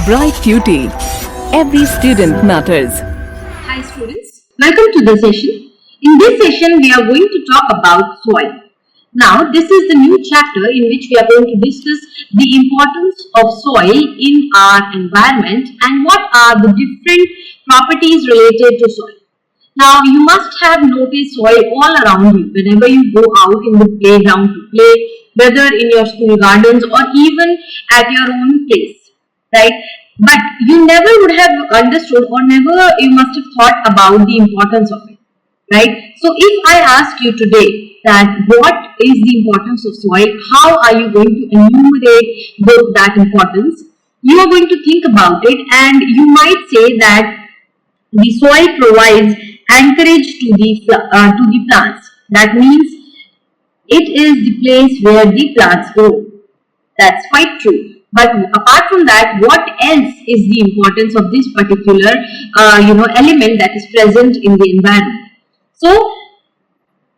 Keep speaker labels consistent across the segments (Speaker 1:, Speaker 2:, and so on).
Speaker 1: Bright Cutie. Every student matters.
Speaker 2: Hi students, welcome to the session. In this session, we are going to talk about soil. Now, this is the new chapter in which we are going to discuss the importance of soil in our environment and what are the different properties related to soil. Now, you must have noticed soil all around you whenever you go out in the playground to play, whether in your school gardens or even at your own place, right? But you never would have understood or never you must have thought about the importance of it, right? So, if I ask you today that what is the importance of soil, how are you going to enumerate that importance? You are going to think about it and you might say that the soil provides anchorage to the plants. That means it is the place where the plants grow. That's quite true. But apart from that, what else is the importance of this particular element that is present in the environment? So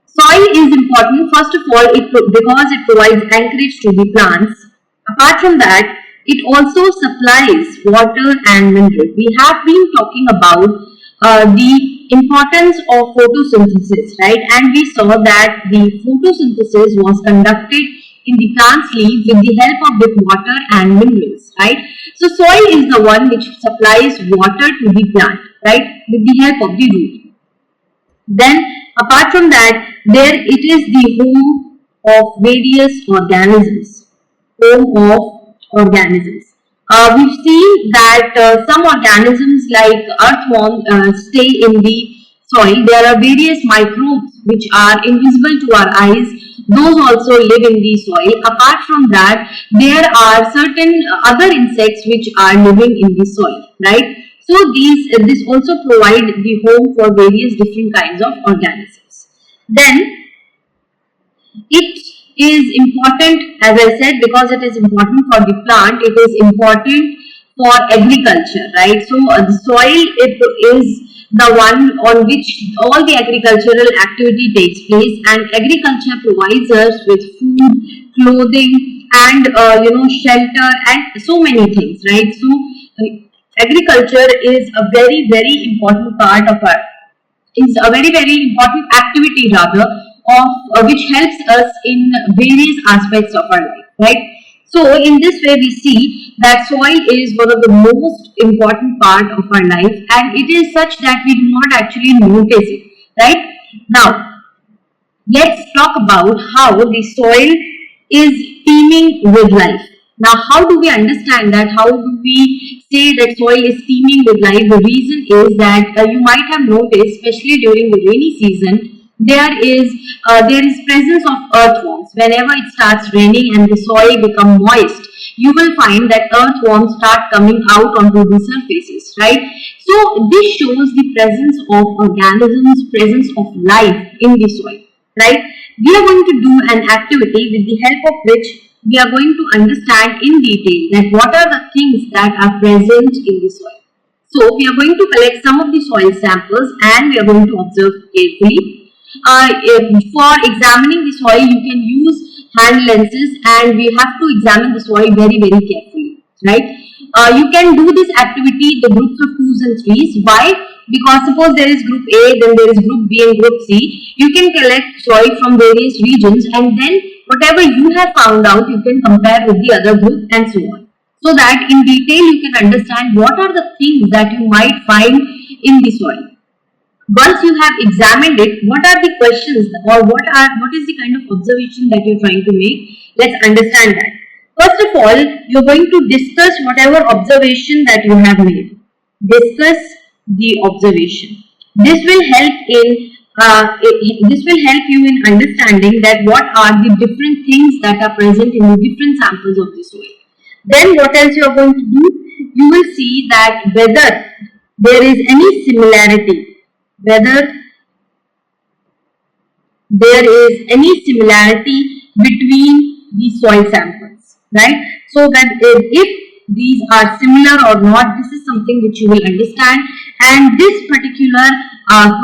Speaker 2: soil is important first of all because it provides anchorage to the plants. Apart from that, it also supplies water and mineral. We have been talking about the importance of photosynthesis, right? And we saw that the photosynthesis was conducted in the plant's leaf with the help of the water and minerals, right? So soil is the one which supplies water to the plant, right? With the help of the root. Then apart from that, there it is the home of various organisms. Home of organisms. We've seen that some organisms like earthworms stay in the soil. There are various microbes which are invisible to our eyes. Those also live in the soil. Apart from that, there are certain other insects which are living in the soil, right? So this also provide the home for various different kinds of organisms. Then it is important, as I said, because it is important for the plant, it is important for agriculture, right? So the soil, it is the one on which all the agricultural activity takes place, and agriculture provides us with food, clothing, and shelter, and so many things, right? So agriculture is a very important part of our, is a very important activity rather of which helps us in various aspects of our life, right? So in this way we see that soil is one of the most important part of our life, and it is such that we do not actually notice it, right? Now let's talk about how the soil is teeming with life. Now how do we understand that? How do we say that soil is teeming with life? The reason is that you might have noticed, especially during the rainy season, there is presence of earthworms. Whenever it starts raining and the soil becomes moist, you will find that earthworms start coming out onto the surfaces, right? So this shows the presence of organisms, presence of life in the soil, right? We are going to do an activity with the help of which we are going to understand in detail that what are the things that are present in the soil. So we are going to collect some of the soil samples and we are going to observe carefully. For examining the soil, you can use hand lenses and we have to examine the soil very carefully, right? You can do this activity the groups of 2s and 3s. Why? Because suppose there is group A, then there is group B and group C. You can collect soil from various regions and then whatever you have found out, you can compare with the other group and so on. So that in detail you can understand what are the things that you might find in the soil. Once you have examined it, what are the questions or what is the kind of observation that you're trying to make? Let's understand that. First of all, you're going to discuss whatever observation that you have made. Discuss the observation. This will help you in understanding that what are the different things that are present in the different samples of the soil. Then what else you are going to do? You will see that whether there is any similarity. Whether there is any similarity between the soil samples, right? So that if these are similar or not, this is something which you will understand, and this particular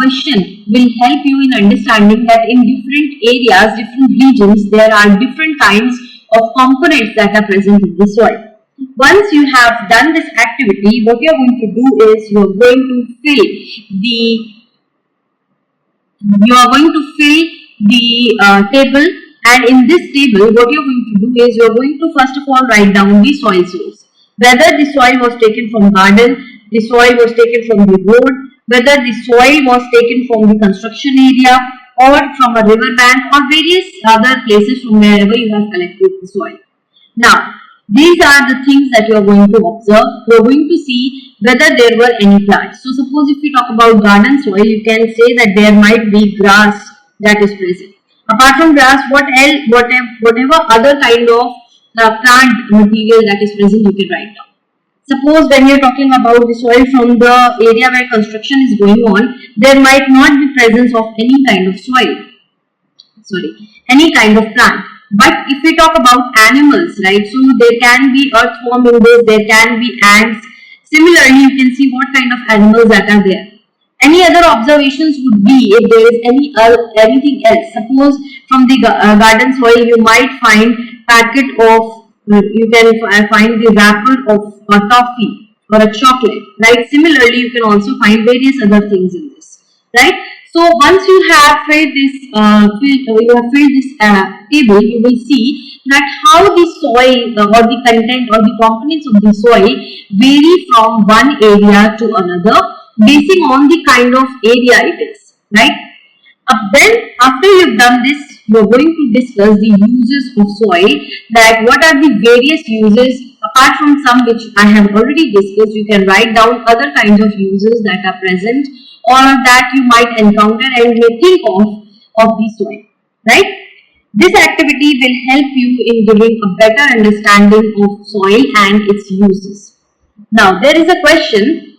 Speaker 2: question will help you in understanding that in different areas, different regions, there are different kinds of components that are present in the soil. once you have done this activity, what you are going to do is you are going to fill the table, and in this table what you are going to do is you are going to first of all write down the soil source, whether the soil was taken from garden, the soil was taken from the road, whether the soil was taken from the construction area or from a river bank or various other places from wherever you have collected the soil. Now, these are the things that you are going to observe. You are going to see whether there were any plants. So, suppose if we talk about garden soil, you can say that there might be grass that is present. Apart from grass, what else? Whatever other kind of plant material that is present, you can write down. Suppose when you are talking about the soil from the area where construction is going on, there might not be presence of any kind of any kind of plant. But if we talk about animals, right, so there can be earthworm in this, there can be ants. Similarly, you can see what kind of animals that are there. Any other observations would be if there is anything else. Suppose from the garden soil, you might find packet of, you can find the wrapper of a toffee or a chocolate, right? Similarly, you can also find various other things in this, right? So once you have filled this table, you will see that how the soil or the content or the components of the soil vary from one area to another, basing on the kind of area it is, right? Then after you've done this, you're going to discuss the uses of soil, that what are the various uses. Apart from some which I have already discussed, you can write down other kinds of uses that are present or that you might encounter and may think of the soil, right? This activity will help you in giving a better understanding of soil and its uses. Now, there is a question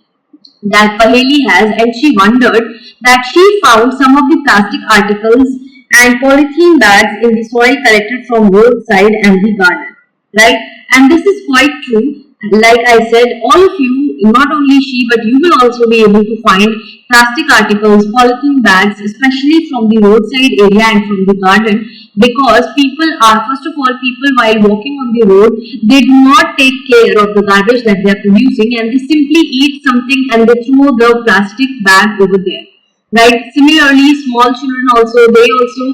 Speaker 2: that Paheli has, and she wondered that she found some of the plastic articles and polythene bags in the soil collected from roadside and the garden, right? And this is quite true. Like I said, all of you, not only she, but you will also be able to find plastic articles, polythene bags, especially from the roadside area and from the garden, because people are, first of all, people while walking on the road, they do not take care of the garbage that they are producing, and they simply eat something and they throw the plastic bag over there, right? Similarly, small children also, they also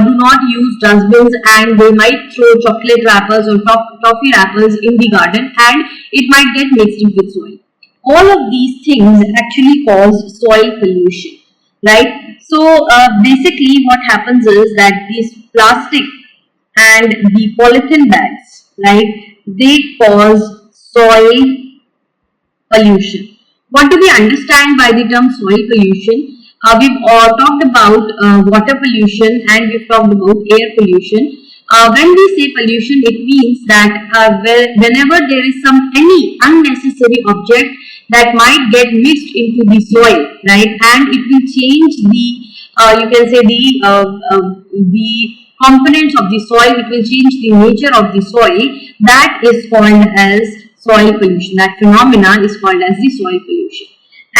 Speaker 2: do not use dustbins, and they might throw chocolate wrappers or toffee wrappers in the garden, and it might get mixed with soil. All of these things actually cause soil pollution, right? So basically what happens is that these plastic and the polythene bags, right, they cause soil pollution. What do we understand by the term soil pollution? We've talked about water pollution and we've talked about air pollution. When we say pollution, it means that whenever there is any unnecessary object that might get mixed into the soil, right, and it will change the, you can say the components of the soil, it will change the nature of the soil, that is called as soil pollution. That phenomena is called as the soil pollution.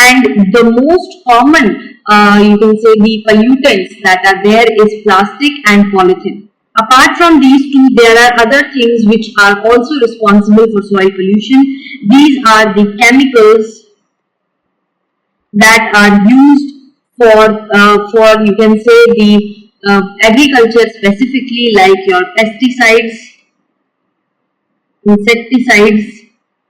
Speaker 2: And the most common, you can say, the pollutants that are there is plastic and polythene. Apart from these two, there are other things which are also responsible for soil pollution. These are the chemicals that are used for you can say the agriculture specifically, like your pesticides, insecticides,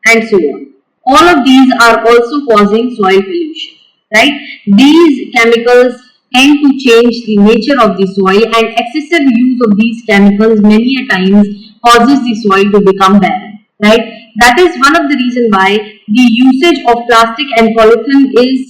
Speaker 2: and so on. All of these are also causing soil pollution, right? These chemicals tend to change the nature of the soil, and excessive use of these chemicals many a times causes the soil to become barren, right? That is one of the reasons why the usage of plastic and polythene is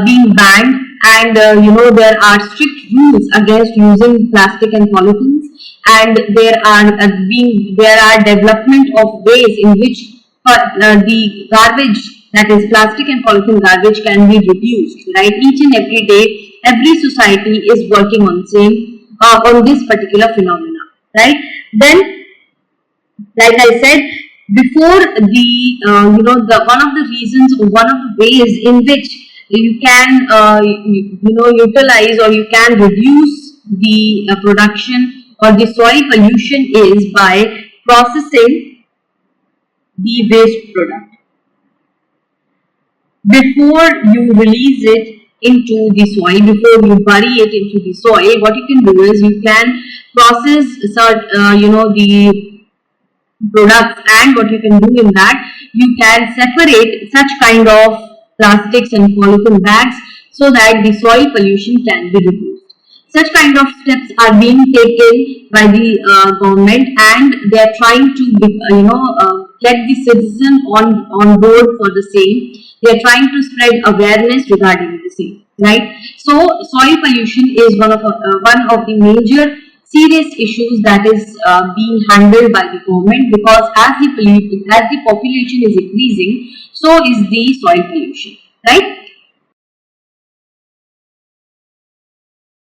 Speaker 2: being banned, and there are strict rules against using plastic and polythenes, and there are development of ways in which the garbage, that is plastic and polythene garbage, can be reduced, right? Each and every day, every society is working on this particular phenomena, right? Then, like I said before, the one of the reasons or one of the ways in which you can utilize or you can reduce the production or the soil pollution is by processing the waste product. Before you release it into the soil, before you bury it into the soil, what you can do is you can process the products, and what you can do in that, you can separate such kind of plastics and polythene bags so that the soil pollution can be reduced. Such kind of steps are being taken by the government, and they are trying to get the citizen on board for the same. They are trying to spread awareness regarding the same, right? So soil pollution is one of the major serious issues that is being handled by the government, because as the population is increasing, so is the soil pollution, right?